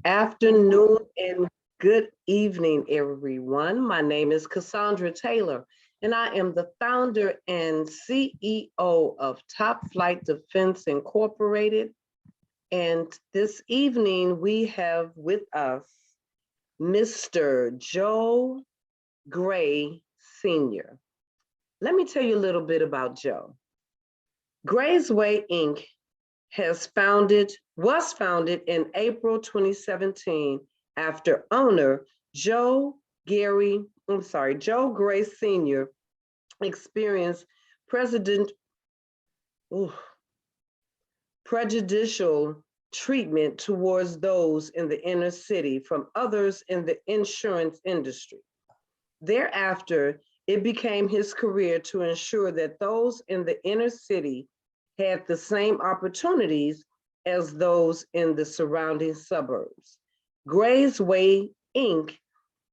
afternoon and good evening, everyone. My name is Cassandra Taylor, and I am the founder and CEO of Top Flight Defense Incorporated. And this evening, we have with us Mr. Joe Gray Sr. Let me tell you a little bit about Joe. Gray's Way Inc. was founded in April 2017 after owner Joe Gray Sr. experienced prejudicial treatment towards those in the inner city from others in the insurance industry. Thereafter, it became his career to ensure that those in the inner city had the same opportunities as those in the surrounding suburbs. Gray's Way Inc.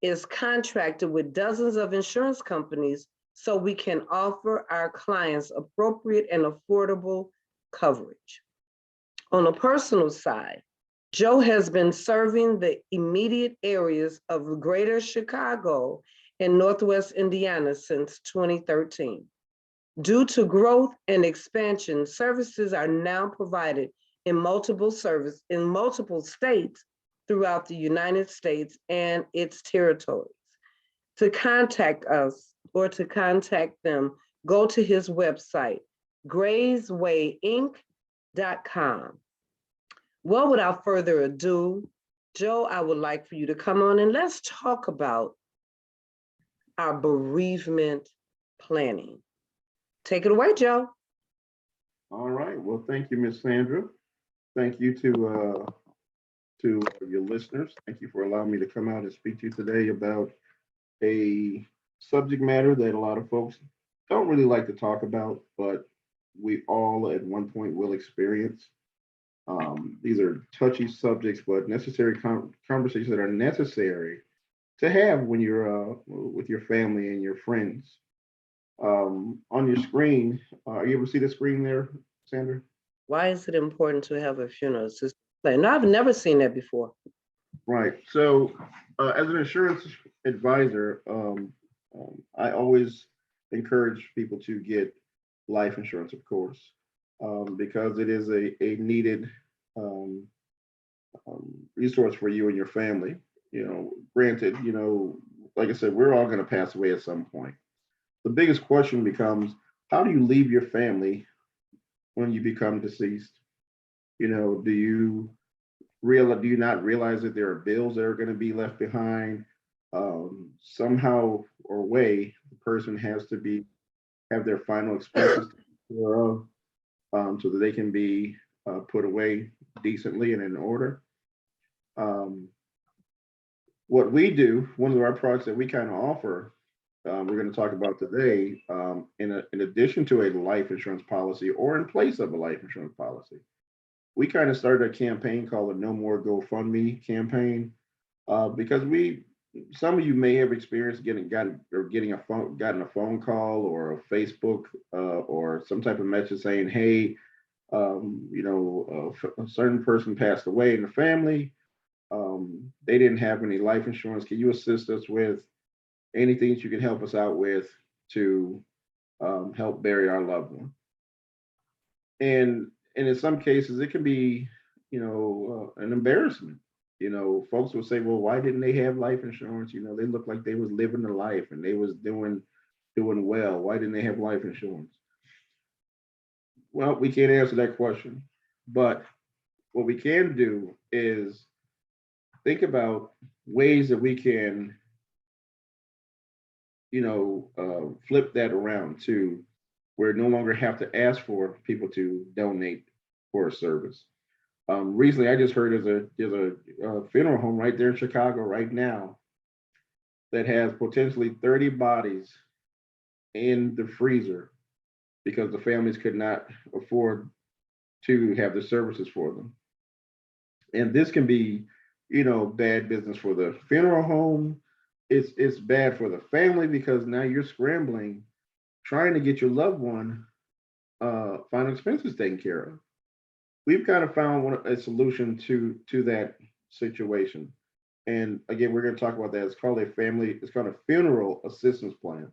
is contracted with dozens of insurance companies so we can offer our clients appropriate and affordable coverage. On a personal side, Joe has been serving the immediate areas of Greater Chicago and Northwest Indiana since 2013. Due to growth and expansion, services are now provided in multiple states throughout the United States and its territories. To contact us or to contact them, go to his website, grayswayinc.com. Well, without further ado, Joe, I would like for you to come on and let's talk about our bereavement planning. Take it away, Joe. All right. Well, thank you, Miss Sandra. Thank you to your listeners. Thank you for allowing me to come out and speak to you today about a subject matter that a lot of folks don't really like to talk about, but we all at one point will experience. These are touchy subjects, but necessary conversations that are necessary to have when you're with your family and your friends. On your screen, are you able to see the screen there, Sandra? Why is it important to have a funeral assistance plan? No, I've never seen that before. Right. So, as an insurance advisor, I always encourage people to get life insurance, of course, because it is a needed resource for you and your family. Granted, like I said, we're all going to pass away at some point. The biggest question becomes, how do you leave your family when you become deceased? Do you not realize that there are bills that are going to be left behind? Somehow or way, the person has to have their final expenses taken care of, so that they can be put away decently and in order. What we do, one of our products that we kind of offer, we're going to talk about today, in addition to a life insurance policy or in place of a life insurance policy, we kind of started a campaign called the No More GoFundMe campaign, because some of you may have experienced getting a phone call or a Facebook or some type of message saying, hey, a certain person passed away in the family. They didn't have any life insurance. Can you assist us with anything that you can help us out with to help bury our loved one? And in some cases, it can be, an embarrassment. Folks will say, well, why didn't they have life insurance? They looked like they was living the life and they was doing well. Why didn't they have life insurance? Well, we can't answer that question, but what we can do is think about ways that we can flip that around to where no longer have to ask for people to donate for a service. Recently, I just heard there's a funeral home right there in Chicago right now that has potentially 30 bodies in the freezer because the families could not afford to have the services for them. And this can be, bad business for the funeral home. It's bad for the family because now you're scrambling, trying to get your loved one final expenses taken care of. We've kind of found a solution to that situation. And again, we're going to talk about that. It's called a funeral assistance plan.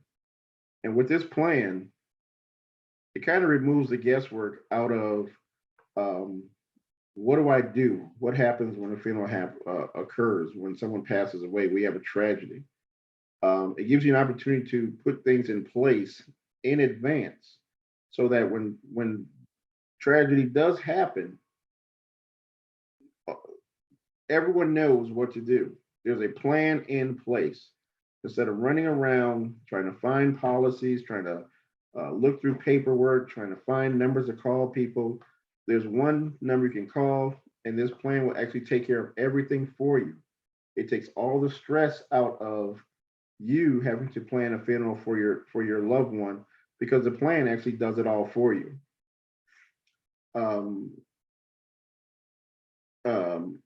And with this plan, it kind of removes the guesswork out of um, what do I do? What happens when a funeral occurs, when someone passes away? We have a tragedy. It gives you an opportunity to put things in place in advance so that when tragedy does happen, uh, everyone knows what to do. There's a plan in place instead of running around trying to find policies, trying to look through paperwork, trying to find numbers to call people. There's one number you can call, and this plan will actually take care of everything for you. It takes all the stress out of you having to plan a funeral for your loved one because the plan actually does it all for you. Um, um,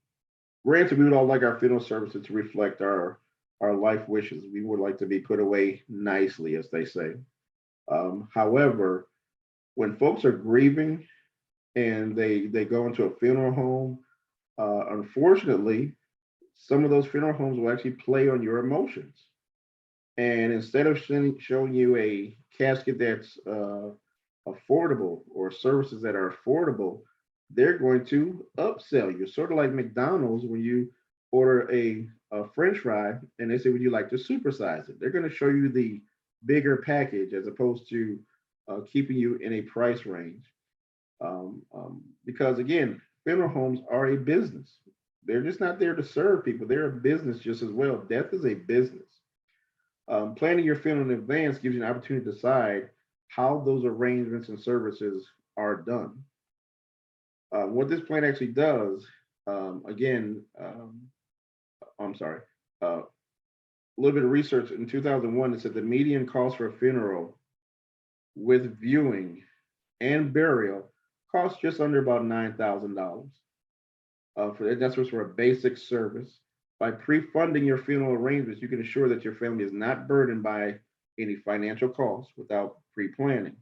Granted, we would all like our funeral services to reflect our life wishes. We would like to be put away nicely, as they say. However, when folks are grieving and they go into a funeral home, unfortunately, some of those funeral homes will actually play on your emotions. And instead of showing you a casket that's affordable or services that are affordable, they're going to upsell you. Sort of like McDonald's when you order a French fry and they say, would you like to supersize it? They're going to show you the bigger package as opposed to keeping you in a price range. Because again, funeral homes are a business. They're just not there to serve people. They're a business just as well. Death is a business. Planning your funeral in advance gives you an opportunity to decide how those arrangements and services are done. What this plan actually does, again, I'm sorry, a little bit of research in 2001, it said the median cost for a funeral with viewing and burial costs just under about $9,000. That's just for a basic service. By pre-funding your funeral arrangements, you can ensure that your family is not burdened by any financial costs without pre-planning.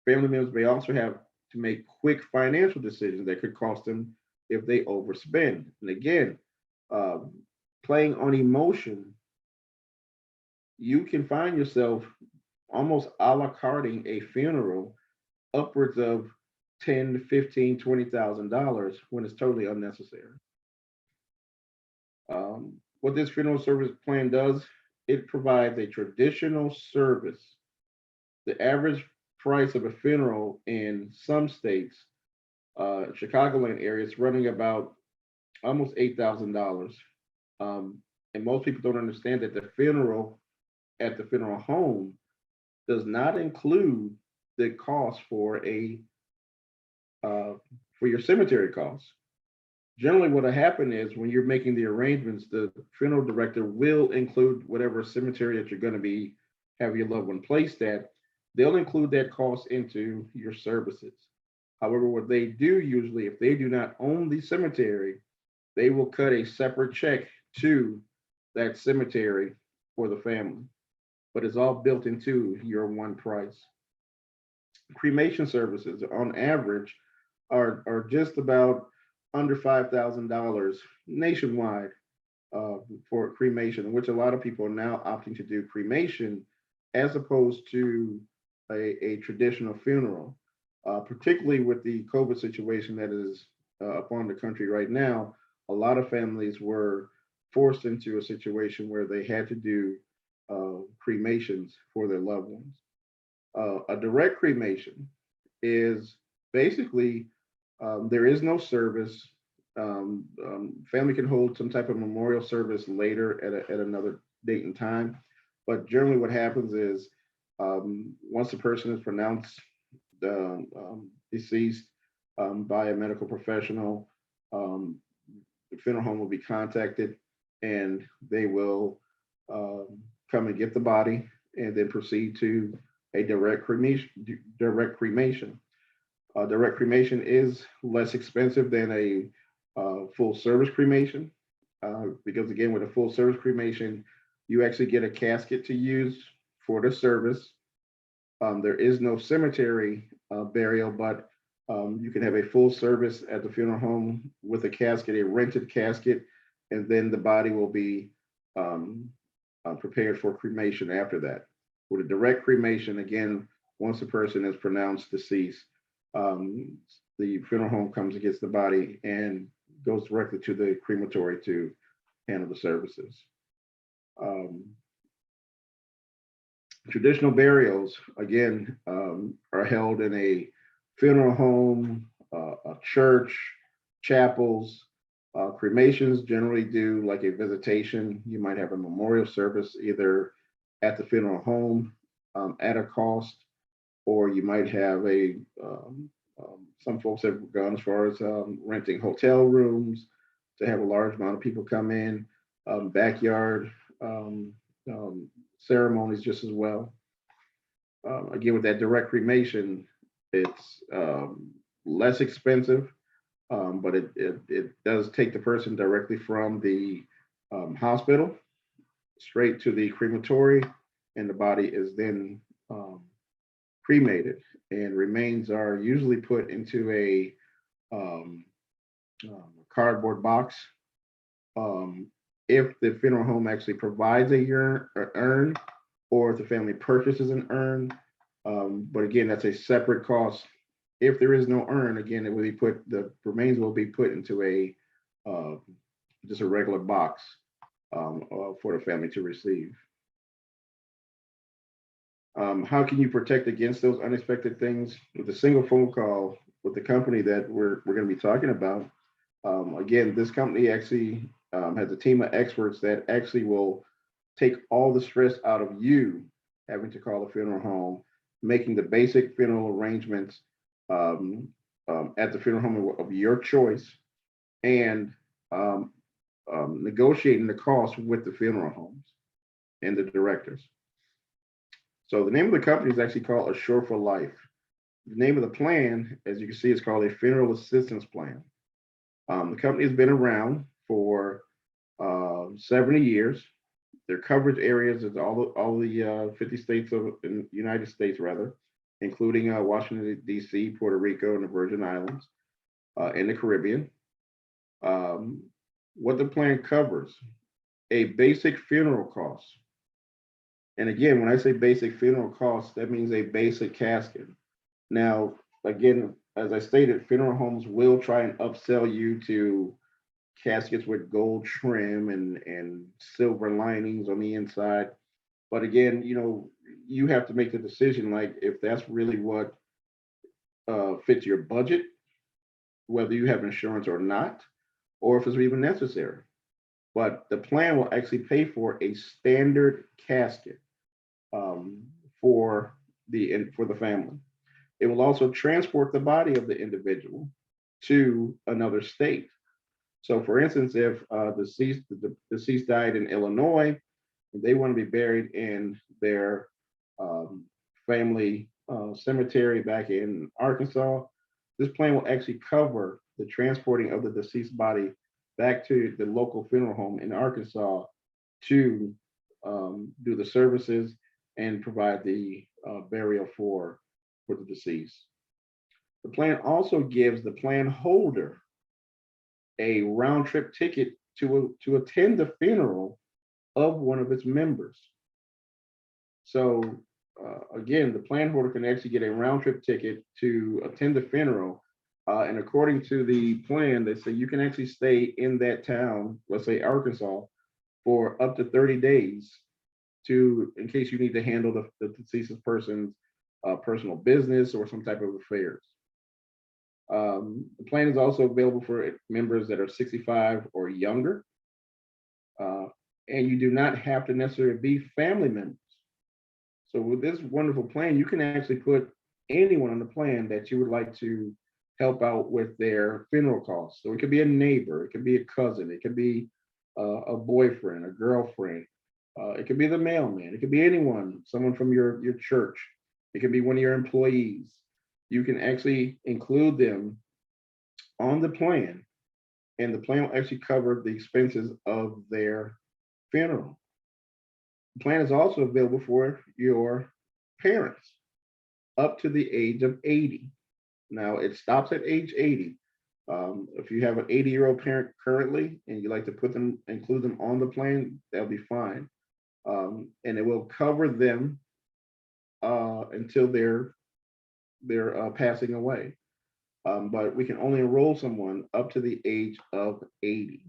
Family members may also have to make quick financial decisions that could cost them if they overspend. And again, playing on emotion, you can find yourself almost a la carting a funeral upwards of 10 to 15, $20,000 when it's totally unnecessary. What this funeral service plan does, it provides a traditional service. The average price of a funeral in some states, Chicagoland area, is running about almost $8,000. And most people don't understand that the funeral at the funeral home does not include the cost for your cemetery costs. Generally, what will happen is when you're making the arrangements, the funeral director will include whatever cemetery that you're going to be have your loved one placed at. They'll include that cost into your services. However, what they do usually, if they do not own the cemetery, they will cut a separate check to that cemetery for the family. But it's all built into your one price. Cremation services, on average, are just about under $5,000 nationwide for cremation, which a lot of people are now opting to do cremation as opposed to a traditional funeral, particularly with the COVID situation that is upon the country right now. A lot of families were forced into a situation where they had to do cremations for their loved ones. A direct cremation is basically there is no service. Family can hold some type of memorial service later at another date and time. But generally, what happens is once the person is pronounced deceased by a medical professional, the funeral home will be contacted and they will come and get the body and then proceed to a direct cremation. Direct cremation is less expensive than a full service cremation because again, with a full service cremation, you actually get a casket to use for the service. There is no cemetery burial, but You can have a full service at the funeral home with a casket, a rented casket, and then the body will be um, prepared for cremation after that. With a direct cremation, again, once the person is pronounced deceased, um, the funeral home comes and gets the body and goes directly to the crematory to handle the services. Um, Traditional burials, again, are held in a funeral home, a church, chapels. Cremations generally do like a visitation. You might have a memorial service either at the funeral home at a cost, or you might have some folks have gone as far as renting hotel rooms to have a large amount of people come in, backyard um, um, ceremonies just as well. Again, with that direct cremation, it's less expensive, but it does take the person directly from the hospital straight to the crematory, and the body is then cremated, and remains are usually put into a um, cardboard box. Um, if the funeral home actually provides urn, or if the family purchases an urn, but again, that's a separate cost. If there is no urn, again, it will be put, the remains will be put into a just a regular box for the family to receive. How can you protect against those unexpected things? With a single phone call with the company that we're going to be talking about. Again, this company actually has a team of experts that actually will take all the stress out of you having to call a funeral home, making the basic funeral arrangements at the funeral home of your choice, and um, negotiating the cost with the funeral homes and the directors. So the name of the company is actually called Assure for Life. The name of the plan, as you can see, is called a Funeral Assistance Plan. The company has been around for 70 years. Their coverage areas is all the 50 states of the United States, rather, including Washington, D.C., Puerto Rico, and the Virgin Islands, and the Caribbean. What the plan covers: a basic funeral cost. And again, when I say basic funeral costs, that means a basic casket. Now, again, as I stated, funeral homes will try and upsell you to caskets with gold trim and silver linings on the inside. But again, you have to make the decision, like, if that's really what fits your budget, whether you have insurance or not, or if it's even necessary. But the plan will actually pay for a standard casket um, for the family. It will also transport the body of the individual to another state. So, for instance, if the deceased died in Illinois, they want to be buried in their um, family cemetery back in Arkansas, this plan will actually cover the transporting of the deceased body back to the local funeral home in Arkansas to do the services and provide the burial for the deceased. The plan also gives the plan holder a round trip ticket to attend the funeral of one of its members. So again, the plan holder can actually get a round trip ticket to attend the funeral. And according to the plan, they say you can actually stay in that town, let's say Arkansas, for up to 30 days in case you need to handle the deceased person's personal business or some type of affairs. The plan is also available for members that are 65 or younger. And you do not have to necessarily be family members. So with this wonderful plan, you can actually put anyone on the plan that you would like to help out with their funeral costs. So it could be a neighbor, it could be a cousin, it could be a boyfriend, a girlfriend, it could be the mailman, it could be anyone, someone from your church, it could be one of your employees. You can actually include them on the plan, and the plan will actually cover the expenses of their funeral. The plan is also available for your parents up to the age of 80. Now it stops at age 80. If you have an 80-year-old parent currently and you like to include them on the plan, that'll be fine. And it will cover them until they're passing away. But we can only enroll someone up to the age of 80.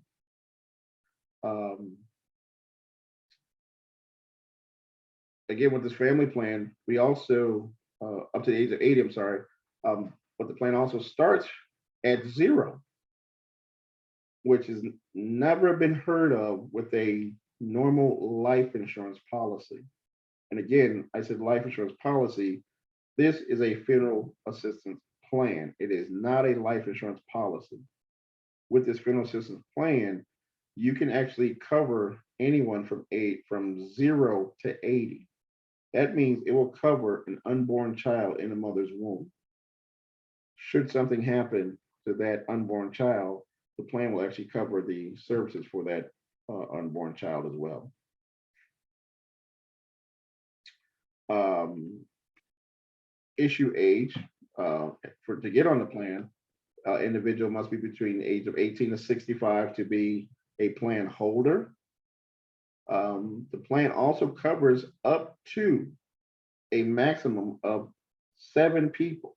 Um, again, with this family plan, we also, up to the age of 80, I'm sorry, but the plan also starts at 0, which has never been heard of with a normal life insurance policy. And again, I said life insurance policy. This is a funeral assistance plan. It is not a life insurance policy. With this funeral assistance plan, you can actually cover anyone from 0 to 80. That means it will cover an unborn child in a mother's womb. Should something happen to that unborn child, the plan will actually cover the services for that unborn child as well. Issue age, to get on the plan, individual must be between the age of 18 to 65 to be a plan holder. The plan also covers up to a maximum of 7 people,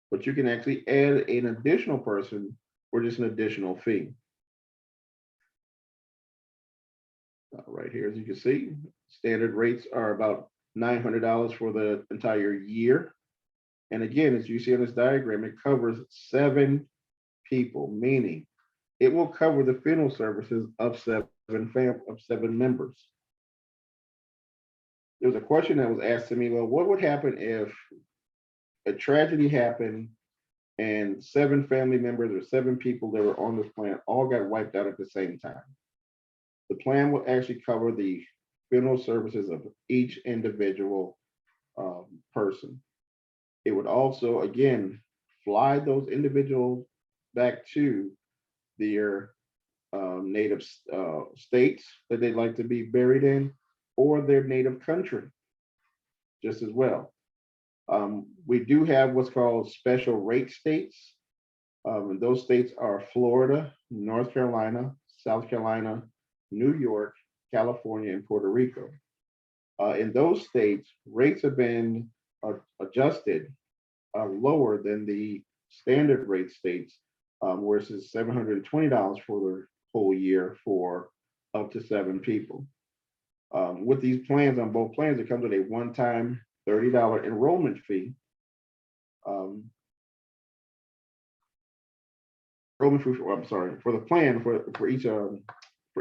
but you can actually add an additional person for just an additional fee. Right here, as you can see, standard rates are about $900 for the entire year. And again, as you see on this diagram, it covers 7 people, meaning it will cover the funeral services of 7 members. There was a question that was asked to me, well, what would happen if a tragedy happened and 7 family members or 7 people that were on this plan all got wiped out at the same time? The plan will actually cover the funeral services of each individual person. It would also, again, fly those individuals back to their native states that they'd like to be buried in, or their native country, just as well. We do have what's called special rate states. And those states are Florida, North Carolina, South Carolina, New York, California, and Puerto Rico. In those states, rates have been adjusted lower than the standard rate states, where it's $720 for the whole year for up to 7 people. With these plans, on both plans, it comes with a one-time $30 enrollment fee. I'm sorry, for the plan for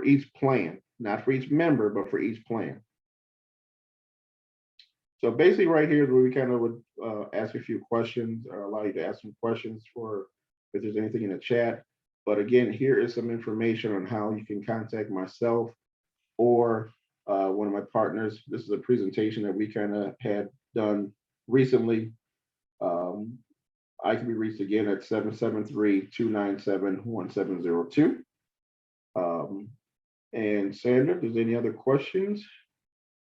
each plan, not for each member, but for each plan. So basically right here is where we kind of would ask a few questions, or allow you to ask some questions for if there's anything in the chat. But again, here is some information on how you can contact myself or one of my partners. This is a presentation that we kind of had done recently. I can be reached again at 773-297-1702. And Sandra, if there's any other questions,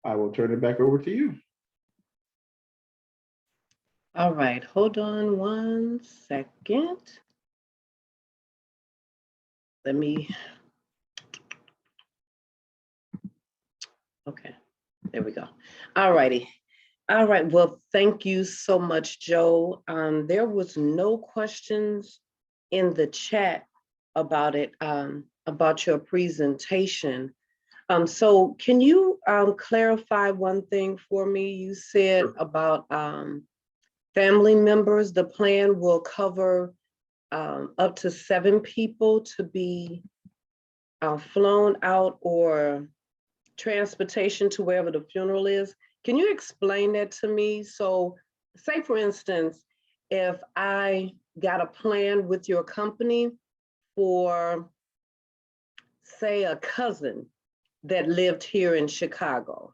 I will turn it back over to you. All right, hold on one second. Let me, okay, there we go. All righty. All right, well, thank you so much, Joe. There was no questions in the chat about it, about your presentation. So can you clarify one thing for me? You said about family members, the plan will cover up to 7 people to be flown out or transportation to wherever the funeral is. Can you explain that to me? So say for instance, if I got a plan with your company for, say, a cousin that lived here in Chicago,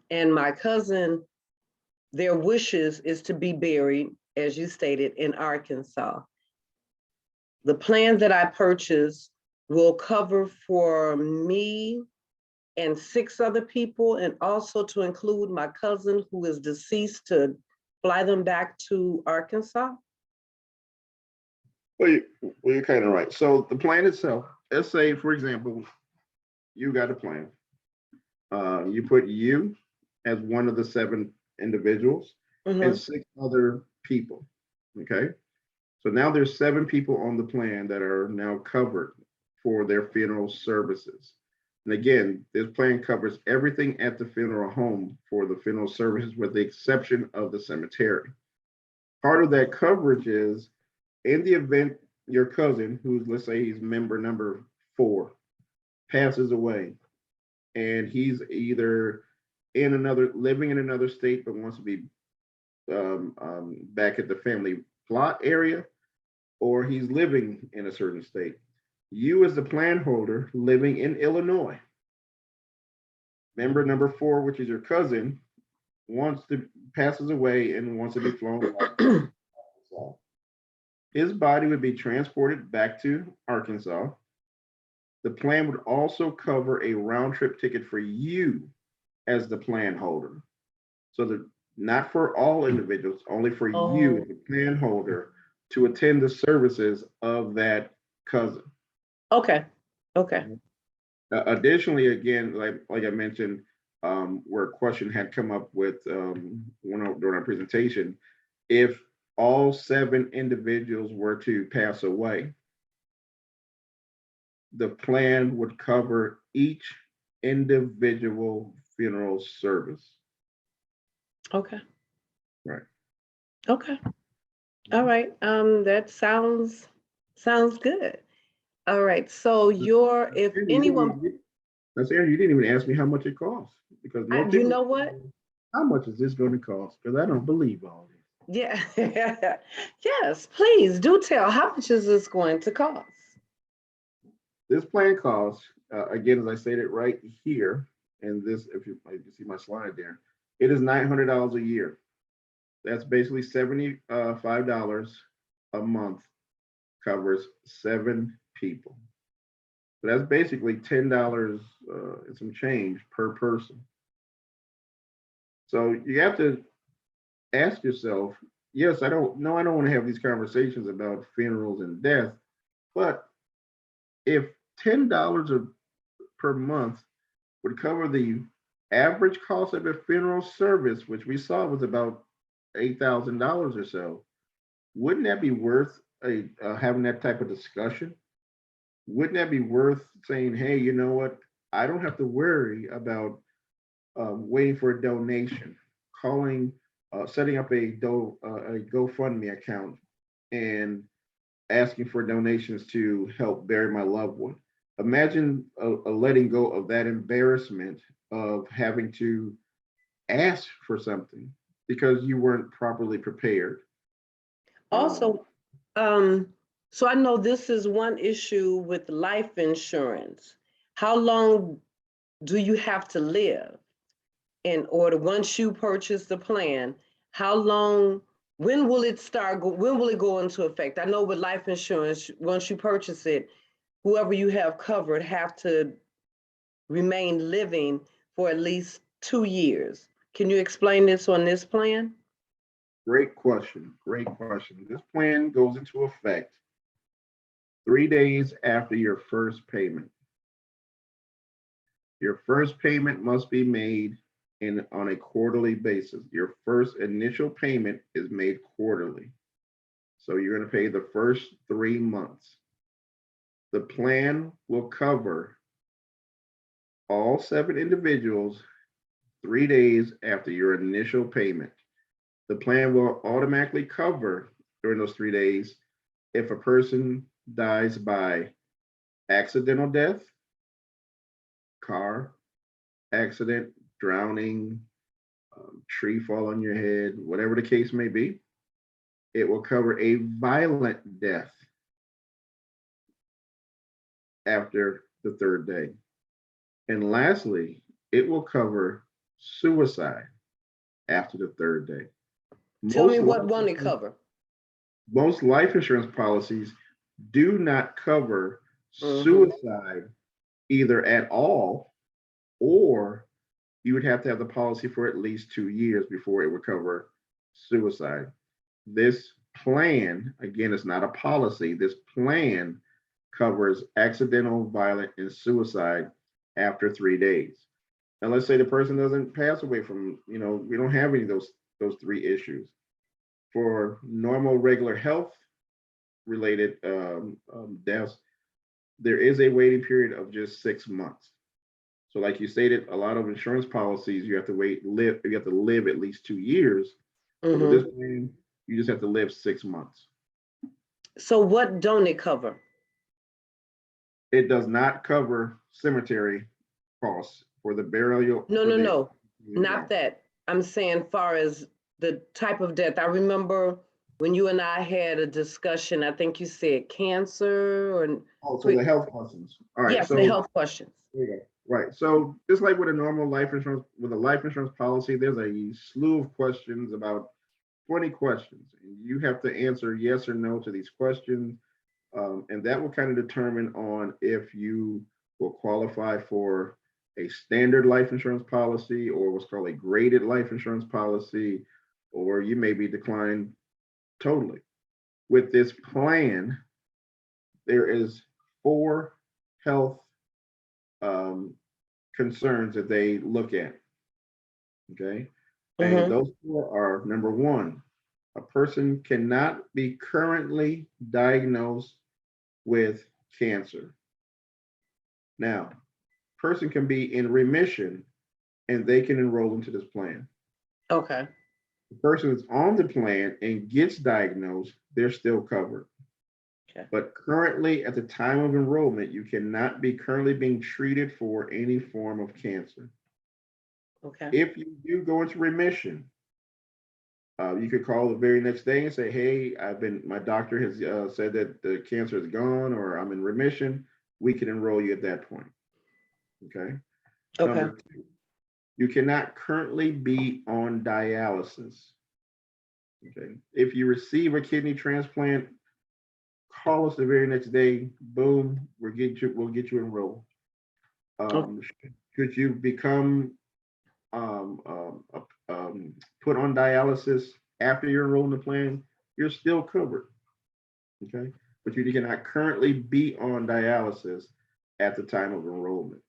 and my cousin, their wishes is to be buried, as you stated, in Arkansas. The plan that I purchased will cover for me and 6 other people, and also to include my cousin who is deceased, to fly them back to Arkansas? Well, you're kind of right. So the plan itself, let's say, for example, you got a plan. You put you as one of the 7 individuals and Mm-hmm. 6 other people. Okay. So now there's 7 people on the plan that are now covered for their funeral services. And again, this plan covers everything at the funeral home for the funeral services, with the exception of the cemetery. Part of that coverage is in the event your cousin, who's, let's say he's member number 4, passes away, and he's either living in another state but wants to be back at the family plot area, or he's living in a certain state. You, as the plan holder living in Illinois, member number 4, which is your cousin, passes away and wants to be flown back to Arkansas. His body would be transported back to Arkansas. The plan would also cover a round trip ticket for you as the plan holder. So that not for all individuals, only for you, Oh, the plan holder, to attend the services of that cousin. okay. Okay. Additionally, again, like I mentioned, where a question had come up with during our presentation, if all 7 individuals were to pass away, the plan would cover each individual funeral service. Okay. Right. Okay. All right. That sounds good. All right. So if Aaron, anyone, Aaron, you didn't even ask me how much it costs, because most you people know say, what? how much is this going to cost? Because I don't believe all this. Yeah. Yes, please do tell. How much is this going to cost? This plan costs, again, as I stated right here, and this, if you see my slide there, it is $900 a year. That's basically $75 a month, covers 7 people. So that's basically $10 and some change per person. So you have to ask yourself, yes, I don't want to have these conversations about funerals and death, but if $10 per month would cover the average cost of a funeral service, which we saw was about $8,000 or so, wouldn't that be worth having that type of discussion? Wouldn't that be worth saying, hey, you know what? I don't have to worry about waiting for a donation, setting up a GoFundMe account and asking for donations to help bury my loved one. Imagine a letting go of that embarrassment of having to ask for something because you weren't properly prepared. Also, so I know this is one issue with life insurance. How long do you have to live in order, once you purchase the plan, how long, when will it when will it go into effect? I know with life insurance, once you purchase it, whoever you have covered have to remain living for at least 2 years. Can you explain this on this plan? Great question. Great question. This plan goes into effect 3 days after your first payment. Your first payment must be made on a quarterly basis. Your first initial payment is made quarterly. So you're going to pay the first 3 months. The plan will cover all 7 individuals 3 days after your initial payment. The plan will automatically cover during those 3 days if a person dies by accidental death, car accident, drowning, tree fall on your head, whatever the case may be. It will cover a violent death after the 3rd day. And lastly, it will cover suicide after the 3rd day. Tell me Most what life, won't it cover? most life insurance policies do not cover Mhm. suicide either at all, or you would have to have the policy for at least 2 years before it would cover suicide. This plan, again, it's not a policy. This plan covers accidental, violent, and suicide after 3 days. And let's say the person doesn't pass away from, we don't have any of those three issues. For normal, regular health related deaths, there is a waiting period of just 6 months. So, like you stated, a lot of insurance policies you have to live at least 2 years. But with this plan, you just have to live 6 months. So what don't it cover? It does not cover cemetery costs for the burial. No, not that. I'm saying far as the type of death. I remember when you and I had a discussion, I think you said cancer or. Oh, so the health questions. All right. Yes, so the health questions. there you go. Right. So just like with a normal life insurance, with a life insurance policy, there's a slew of questions, about 20 questions. And you have to answer yes or no to these questions. And that will kind of determine on if you will qualify for a standard life insurance policy or what's called a graded life insurance policy, or you may be declined totally. With this plan, there is 4 health concerns that they look at. Okay. And those 4 are: number 1, a person cannot be currently diagnosed with cancer. Now, person can be in remission and they can enroll into this plan. Okay. The person is on the plan and gets diagnosed, they're still covered. Okay. But currently, at the time of enrollment, you cannot be currently being treated for any form of cancer. Okay. If you do go into remission, you could call the very next day and say, hey, my doctor has said that the cancer is gone, or I'm in remission. We can enroll you at that point. Okay. Okay. Number 2, you cannot currently be on dialysis. Okay. If you receive a kidney transplant, call us the very next day. Boom, we'll get you enrolled. Could you become put on dialysis after you're enrolled in the plan? You're still covered. Okay, but you cannot currently be on dialysis at the time of enrollment.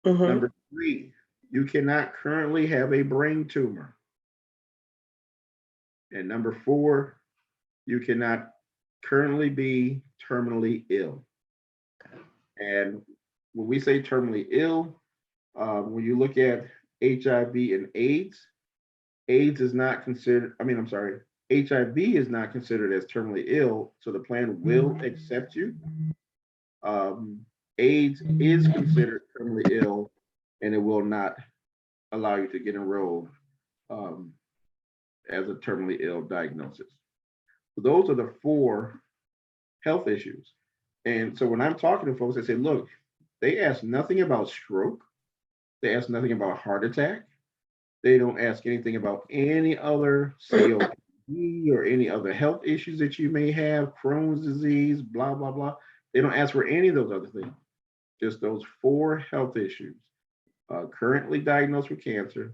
Number 3, you cannot currently have a brain tumor. And number 4, you cannot currently be terminally ill. And when we say terminally ill, when you look at HIV and AIDS, HIV is not considered as terminally ill, so the plan will accept you. AIDS is considered terminally ill, and it will not allow you to get enrolled as a terminally ill diagnosis. So those are the 4 health issues. And so when I'm talking to folks, I say, look, they ask nothing about stroke. They ask nothing about heart attack. They don't ask anything about any other COPD or any other health issues that you may have, Crohn's disease, blah, blah, blah. They don't ask for any of those other things. Just those 4 health issues. Currently diagnosed with cancer,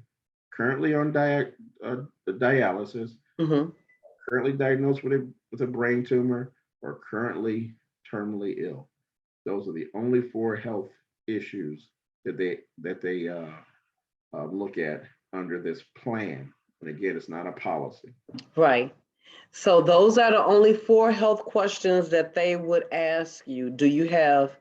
currently on dialysis, currently diagnosed with a brain tumor, or currently terminally ill. Those are the only 4 health issues that they look at under this plan. And again, it's not a policy. Right. So those are the only 4 health questions that they would ask you. Do you have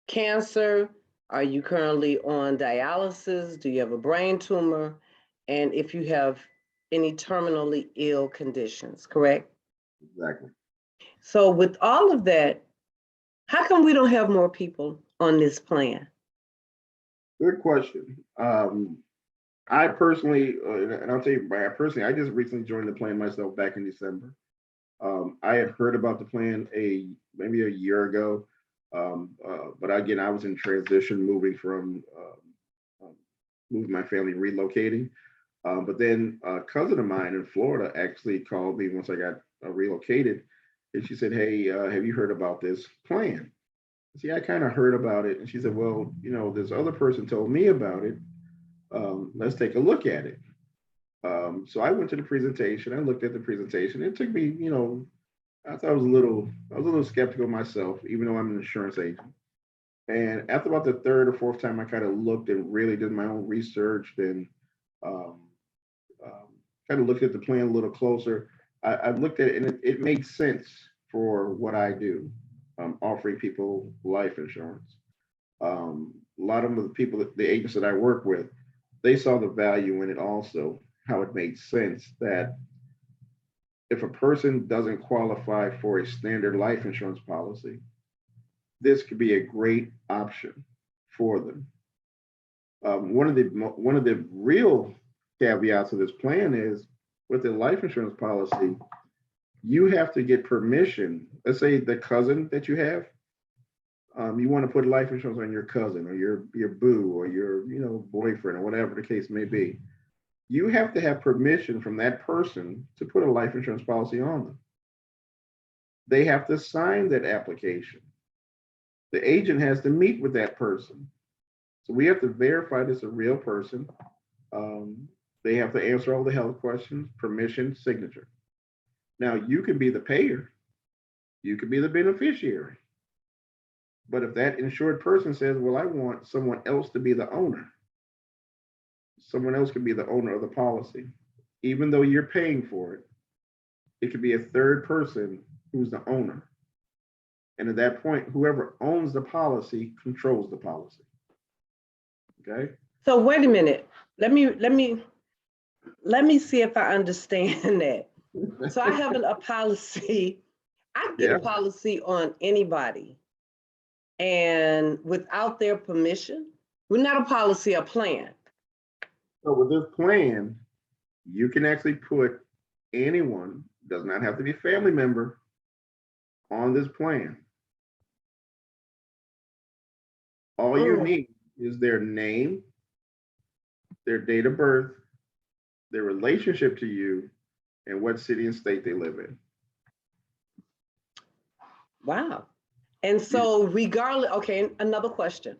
cancer? Are you currently on dialysis? Do you have a brain tumor? And if you have any terminally ill conditions, correct? Exactly. So with all of that, how come we don't have more people on this plan? Good question. I personally, and I'll tell you, I just recently joined the plan myself back in December. I had heard about the plan maybe a year ago, but again, I was in transition, moving my family, relocating. But then a cousin of mine in Florida actually called me once I got relocated, and she said, "Hey, have you heard about this plan?" I said, "Yeah, I kind of heard about it." And she said, "Well, this other person told me about it. Let's take a look at it." So I went to the presentation. I looked at the presentation. It took me, I thought I was a little skeptical myself, even though I'm an insurance agent. And after about the third or fourth time, I kind of looked and really did my own research, then um, um, kind of looked at the plan a little closer. I looked at it and it makes sense for what I do, offering people life insurance. A lot of the people, the agents that I work with, they saw the value in it also, how it made sense that if a person doesn't qualify for a standard life insurance policy, this could be a great option for them. One of the real caveats of this plan is with the life insurance policy, you have to get permission. Let's say the cousin that you have, you want to put life insurance on your cousin or your boo or your boyfriend or whatever the case may be. You have to have permission from that person to put a life insurance policy on them. They have to sign that application. The agent has to meet with that person. So we have to verify this is a real person. They have to answer all the health questions, permission, signature. Now you can be the payer, you could be the beneficiary. But if that insured person says, well, I want someone else to be the owner, someone else could be the owner of the policy. Even though you're paying for it, it could be a third person who's the owner. And at that point, whoever owns the policy controls the policy. Okay. So wait a minute. Let me see if I understand that. So I have a policy. I can get Yeah. a policy on anybody, and without their permission, we're not a policy, a plan. So with this plan, you can actually put anyone, does not have to be a family member, on this plan. All you Mm. need is their name, their date of birth, their relationship to you, and what city and state they live in. Wow. And so regardless, okay, another question.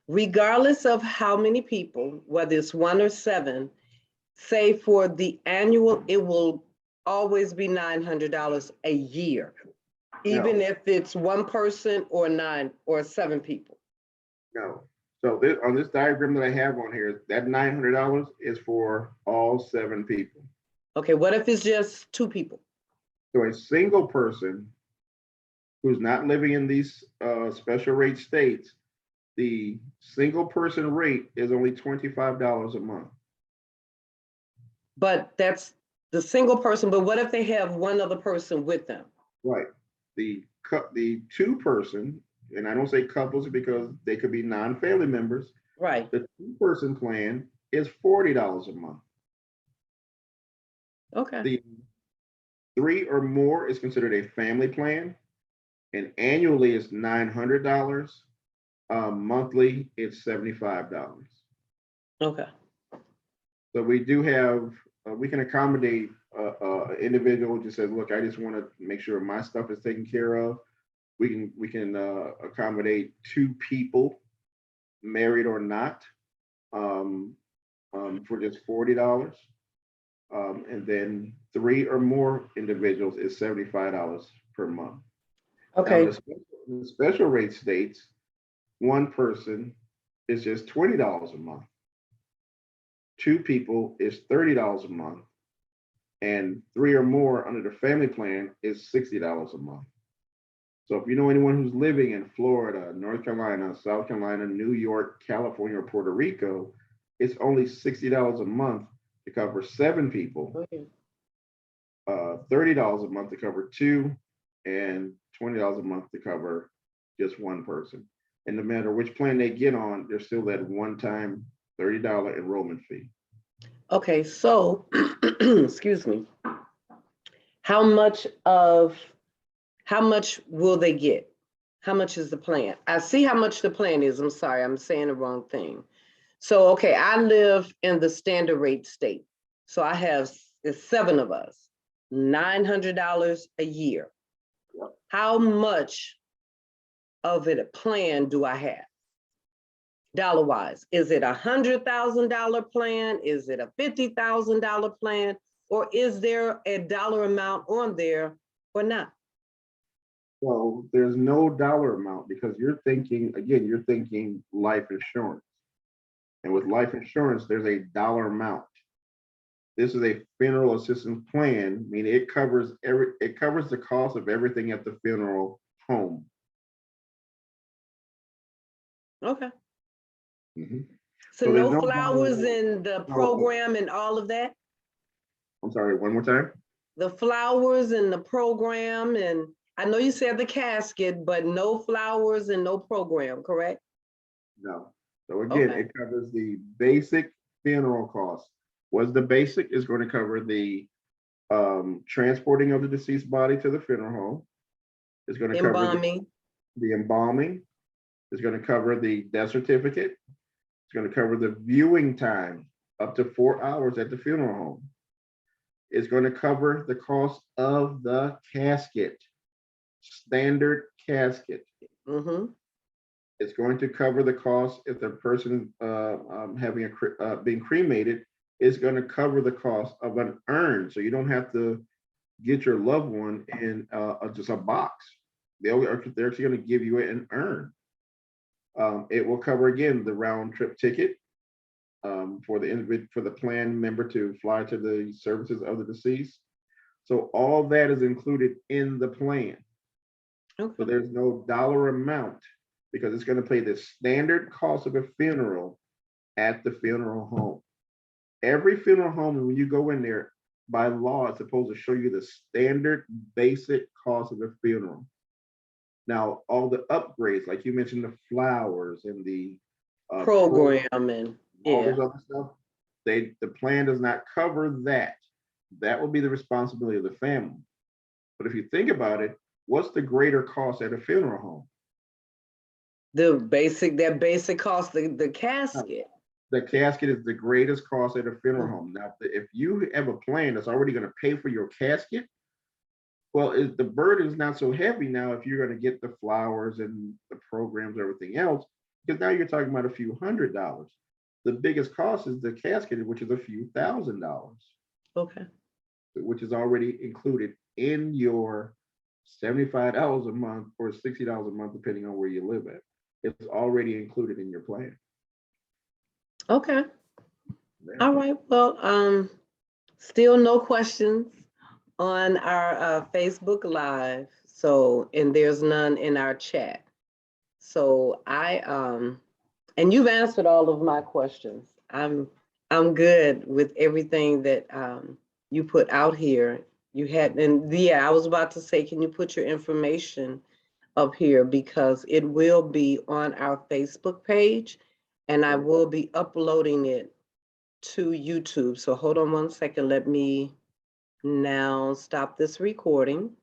Regardless of how many people, whether it's one or seven, say for the annual, it will always be $900 a year, even No, if it's one person or nine or seven people. no. So this, on this diagram that I have on here, that $900 is for all seven people. Okay, what if it's just two people? So a single person who's not living in these special rate states, the single person rate is only $25 a month. But that's the single person, but what if they have one other person with them? Right. The two person, and I don't say couples because they could be non-family members. Right, The two-person plan is $40 a month. okay, The three or more is considered a family plan, and annually is $900. Monthly, it's $75. okay. So we do have, we can accommodate an individual who just says, look, I just want to make sure my stuff is taken care of. We can accommodate two people, married or not, for just $40. And then three or more individuals is $75 per month. Now, Okay, the special rate states, one person is just $20 a month. Two people is $30 a month. And three or more under the family plan is $60 a month. So if you know anyone who's living in Florida, North Carolina, South Carolina, New York, California, or Puerto Rico, it's only $60 a month to cover seven people, okay. $30 a month to cover two, and $20 a month to cover just one person. And no matter which plan they get on, there's still that one-time $30 enrollment fee. Okay, so, excuse me, how much will they get? How much is the plan? I see how much the plan is. I'm sorry, I'm saying the wrong thing. So, okay, I live in the standard rate state. So I have, it's seven of us, $900 a year. Yep. How much of it a plan do I have? Dollar wise, is it $100,000 plan? Is it a $50,000 plan? Or is there a dollar amount on there or not? So there's no dollar amount because you're thinking, again, you're thinking life insurance. And with life insurance, there's a dollar amount. This is a funeral assistance plan, meaning it covers the cost of everything at the funeral home. Okay. Mhm. So So there's no no dollar flowers amount. in the No, program and all of that? I'm sorry, one more time. The flowers in the program, and I know you said the casket, but no flowers and no program, correct? No. So again, Okay. it covers the basic funeral costs. What's the basic is going to cover the transporting of the deceased body to the funeral home. It's going to cover Embalming. the embalming. It's going to cover the death certificate. It's going to cover the viewing time up to 4 hours at the funeral home. It's going to cover the cost of the casket, standard casket. Mm-hmm. It's going to cover the cost if the person having being cremated is going to cover the cost of an urn, so you don't have to get your loved one in just a box. They're actually going to give you an urn. It will cover again the round trip ticket for the plan member to fly to the services of the deceased. So all that is included in the plan. Okay. So there's no dollar amount because it's going to pay the standard cost of a funeral at the funeral home. Every funeral home, when you go in there, by law, it's supposed to show you the standard basic cost of a funeral. Now, all the upgrades, like you mentioned, the flowers and the Programming. all Yeah. this other stuff, the plan does not cover that. That will be the responsibility of the family. But if you think about it, what's the greater cost at a funeral home? That basic cost, the No, casket. the casket is the greatest cost at a funeral Mhm. home. Now, if you have a plan that's already going to pay for your casket, well, the burden is not so heavy now if you're going to get the flowers and the programs, everything else, because now you're talking about a few $100s. The biggest cost is the casket, which is a few $1,000s, Okay. which is already included in your $75 a month or $60 a month, depending on where you live at. It's already included in your plan. Okay. Yeah. All right. Well, still no questions on our Facebook Live. So, and there's none in our chat. So and you've answered all of my questions. I'm good with everything that you put out here. You had, and yeah, I was about to say, can you put your information up here because it will be on our Facebook page, and I will be uploading it to YouTube. So hold on one second. Let me now stop this recording.